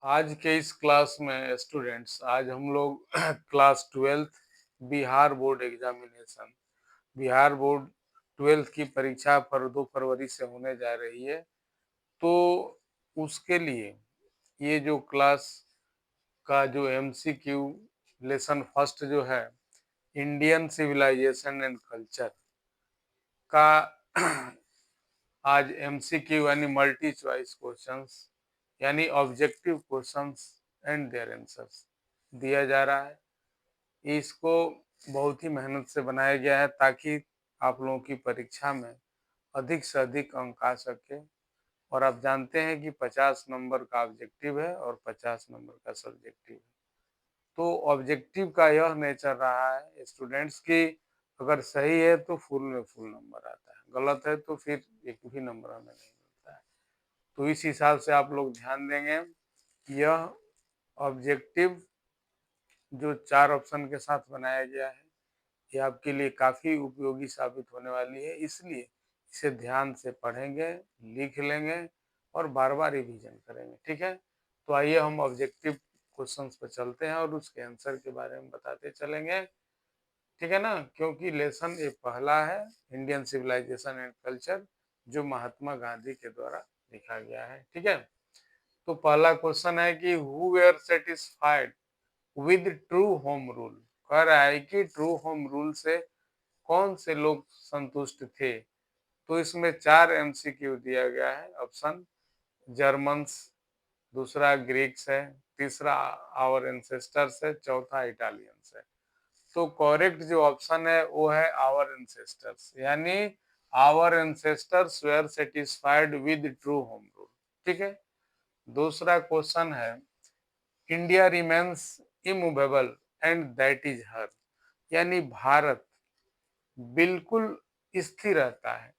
आज के इस क्लास में स्टूडेंट्स आज हम लोग class 12th Bihar board examination Bihar board 12th की परीक्षा 2 फरवरी से होने जा रही है। तो उसके लिए ये जो क्लास का जो एमसीक्यू लेसन फर्स्ट जो है इंडियन सिविलाइजेशन एंड कल्चर का आज एमसीक्यू यानी मल्टी चॉइस क्वेश्चंस यानी objective questions and their answers दिया जा रहा है। इसको बहुत ही मेहनत से बनाया गया है ताकि आप लोगों की परीक्षा में अधिक से अधिक अंक आ सके। और आप जानते हैं कि 50 नंबर का ऑब्जेक्टिव है और 50 नंबर का सब्जेक्टिव है। तो ऑब्जेक्टिव का यह नेचर रहा है स्टूडेंट्स की अगर सही है तो फुल में फुल नंबर आता है, गलत है तो फिर एक भी नंबर हमें नहीं मिलता है। तो इस हिसाब से आप लोग ध्यान देंगे कि यह ऑब्जेक्टिव जो 4 ऑप्शन के साथ बनाया गया है ये आपके लिए काफी उपयोगी साबित होने वाली है, इसलिए इसे ध्यान से पढ़ेंगे, लिख लेंगे और बार बार रिवीजन करेंगे। ठीक है, तो आइए हम ऑब्जेक्टिव क्वेश्चंस पर चलते हैं और उसके आंसर के बारे में बताते चलेंगे। ठीक है ना, क्योंकि लेसन ये पहला है इंडियन सिविलाइजेशन एंड कल्चर जो महात्मा गांधी के द्वारा लिखा गया है। ठीक है, तो पहला क्वेश्चन है कि who were satisfied with true home rule. कह रहा है कि ट्रू होम रूल से कौन से लोग संतुष्ट थे। तो इसमें 4 एमसीक्यू दिया गया है। ऑप्शन जर्मन्स, दूसरा ग्रीक्स है, तीसरा आवर एंसेस्टर्स है, चौथा इटालियंस है। तो करेक्ट जो ऑप्शन है वो है आवर एंसेस्टर्स, यानी our ancestors were satisfied with true home rule. ठीक है, दूसरा क्वेश्चन है India remains immovable and that is her, यानी भारत बिल्कुल स्थिर रहता है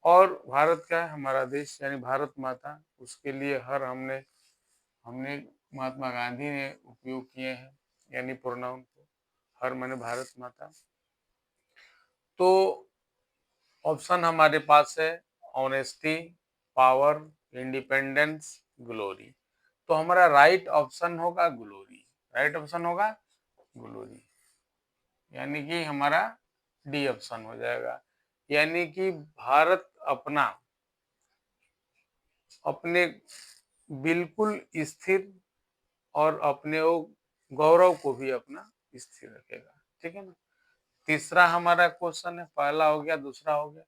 और भारत क्या है, हमारा देश यानी भारत माता, उसके लिए हर हमने हमने महात्मा गांधी ने उपयोग किए हैं यानी प्रोनाउन को हर माने भारत माता। तो ऑप्शन हमारे पास है ऑनेस्टी, पावर, इंडिपेंडेंस, ग्लोरी। तो हमारा राइट ऑप्शन होगा ग्लोरी। राइट ऑप्शन होगा ग्लोरी, यानी कि हमारा डी ऑप्शन हो जाएगा। यानी कि भारत अपने बिल्कुल स्थिर और अपने गौरव को भी अपना स्थिर रखेगा। ठीक है ना, तीसरा हमारा क्वेश्चन है, पहला हो गया, दूसरा हो गया,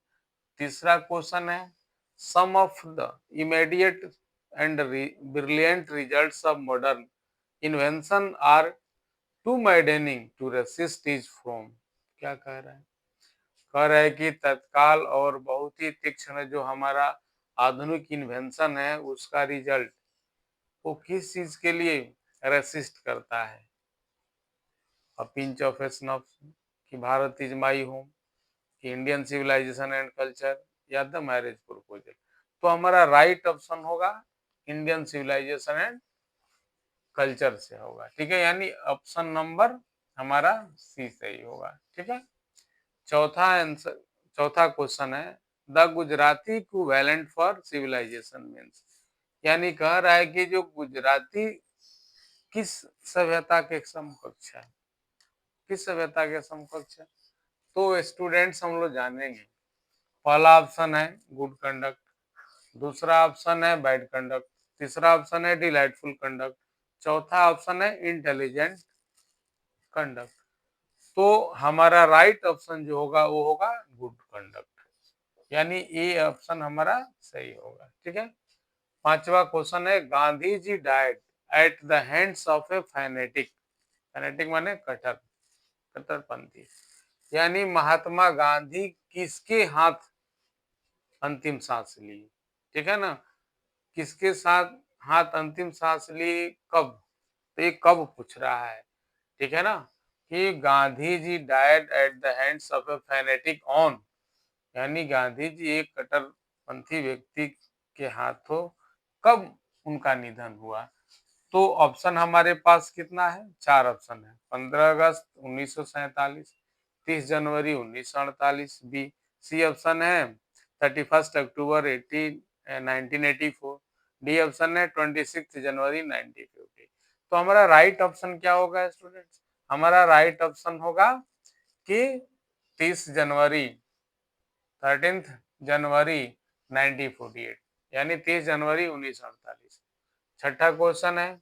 तीसरा क्वेश्चन है some of the immediate and brilliant results of modern invention are too maddening to resist is from. क्या कह रहा है, कह रहा है कि तत्काल और बहुत ही तीक्ष्ण जो हमारा आधुनिक इन्वेंशन है उसका रिजल्ट वो किस चीज के लिए रेसिस्ट करता है। अ पिंच ऑफ स्नफ, कि भारत इज माई होम, कि इंडियन सिविलाइजेशन एंड कल्चर, या द मैरिज प्रपोजल। तो हमारा राइट ऑप्शन होगा इंडियन सिविलाइजेशन एंड कल्चर से होगा। ठीक है, यानी ऑप्शन नंबर हमारा सी सही होगा। ठीक है, चौथा आंसर, चौथा क्वेश्चन है the Gujarati equivalent for civilisation means, यानी कह रहा है कि जो गुजराती किस सभ्यता के समकक्ष है, किस सभ्यता के समकक्ष है। तो स्टूडेंट्स हम लोग जानेंगे, पहला ऑप्शन है गुड कंडक्ट, दूसरा ऑप्शन है बैड कंडक्ट, तीसरा ऑप्शन है डिलाइटफुल कंडक्ट, चौथा ऑप्शन है इंटेलिजेंट कंडक्ट। तो हमारा राइट ऑप्शन जो होगा वो होगा गुड कंडक्ट, यानी ए ऑप्शन हमारा सही होगा। ठीक है, पांचवा क्वेश्चन है Gandhi ji died at the hands of a fanatic. Fanatic माने कट्टर, कट्टरपंथी, यानी महात्मा गांधी किसके हाथ अंतिम सांस ली। ठीक है ना, किसके साथ हाथ अंतिम सांस ली, कब, तो ये कब पूछ रहा है। ठीक है ना, कि Gandhi ji died at the hands of a fanatic on, यानी गांधी जी एक कट्टरपंथी व्यक्ति के हाथों कब उनका निधन हुआ। तो ऑप्शन हमारे पास कितना है, 4 ऑप्शन है, 15 अगस्त 1947, 30 जनवरी 1948, बी सी ऑप्शन है 31 अक्टूबर 1984, डी ऑप्शन है 26 जनवरी 1950। तो हमारा राइट ऑप्शन क्या होगा स्टूडेंट्स? हमारा राइट ऑप्शन होगा कि 30 जनवरी 13 जनवरी 1948, यानी 30 जनवरी 1948। छठा क्वेश्चन है,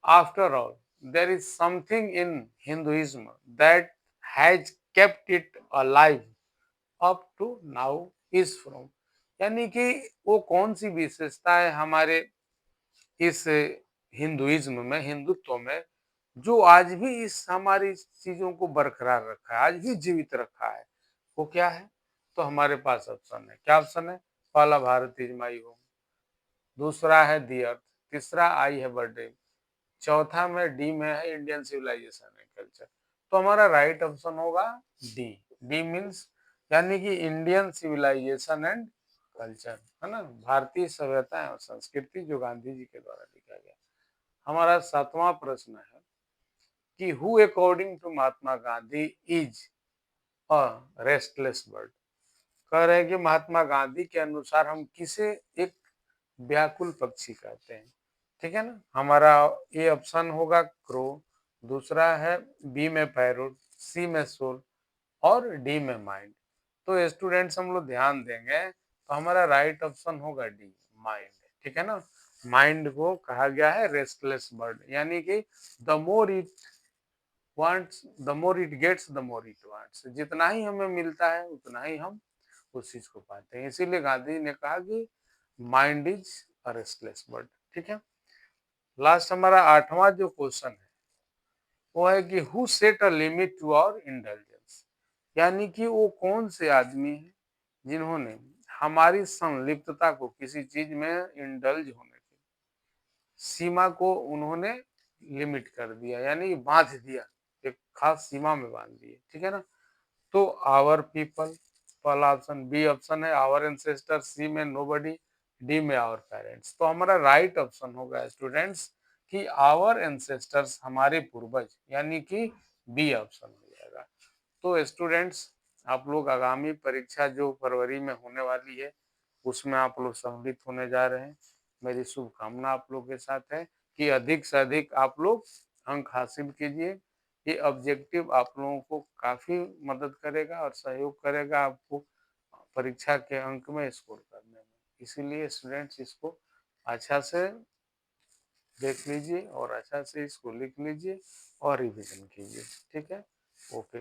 after all there is something in Hinduism that has kept it alive up to now is from, यानी कि वो कौन सी विशेषता है हमारे इस हिंदुइज्म में, हिंदुत्व में, जो आज भी इस हमारी चीजों को बरकरार रखा है, आज भी जीवित रखा है, वो क्या है? तो हमारे पास ऑप्शन है, क्या ऑप्शन है? पहला, भारत इज माई होम। दूसरा है दी अर्थ। तीसरा, आई है बर्थडे। चौथा में डी में है इंडियन सिविलाइजेशन एंड कल्चर। तो हमारा राइट ऑप्शन होगा डी। डी मीन्स यानी कि इंडियन सिविलाइजेशन एंड कल्चर, है ना, भारतीय सभ्यता एवं संस्कृति, जो गांधी जी के द्वारा लिखा गया। हमारा सातवां प्रश्न है कि who according to Mahatma Gandhi is a restless bird. कह रहे हैं कि महात्मा गांधी के अनुसार हम किसे एक व्याकुल पक्षी कहते हैं। ठीक है ना, हमारा ए ऑप्शन होगा क्रो, दूसरा है बी में पैरोट, सी में सोल और डी में माइंड। तो स्टूडेंट्स हम लोग ध्यान देंगे तो हमारा राइट ऑप्शन होगा डी, माइंड। ठीक है ना, माइंड को कहा गया है रेस्टलेस बर्ड, यानी कि the more it wants the more it gets the more it wants, जितना ही हमें मिलता है उतना ही हम उस चीज को पाते हैं। इसीलिए गांधी ने कहा कि mind is a restless bird. ठीक है, लास्ट हमारा आठवां जो क्वेश्चन है वो है कि who set a limit to our intelligence, यानी कि वो कौन से आदमी हैं जिन्होंने हमारी संलिप्तता को किसी चीज में इंडल्ज होने की सीमा को उन्होंने लिमिट कर दिया, यानी बांध दिया, एक खास सीमा में बांध दिए। ठीक है ना, तो आवर पीपल पहला ऑप्शन, बी ऑप्शन है आवर एंसेस्टर, सी में नोबडी, डी में आवर पेरेंट्स। तो हमारा राइट ऑप्शन होगा स्टूडेंट्स कि आवर एंसेस्टर्स, हमारे पूर्वज, यानी कि बी ऑप्शन हो जाएगा। तो स्टूडेंट्स आप लोग आगामी परीक्षा जो फरवरी में होने वाली है उसमें आप लोग सम्मिलित होने जा रहे हैं। मेरी शुभकामना आप लोग के साथ है कि अधिक से अधिक आप लोग अंक हासिल कीजिए। ये ऑब्जेक्टिव आप लोगों को काफी मदद करेगा और सहयोग करेगा आपको परीक्षा के अंक में स्कोर करने में। इसीलिए स्टूडेंट्स इसको अच्छा से देख लीजिए और अच्छा से इसको लिख लीजिए और रिवीजन कीजिए। ठीक है, ओके।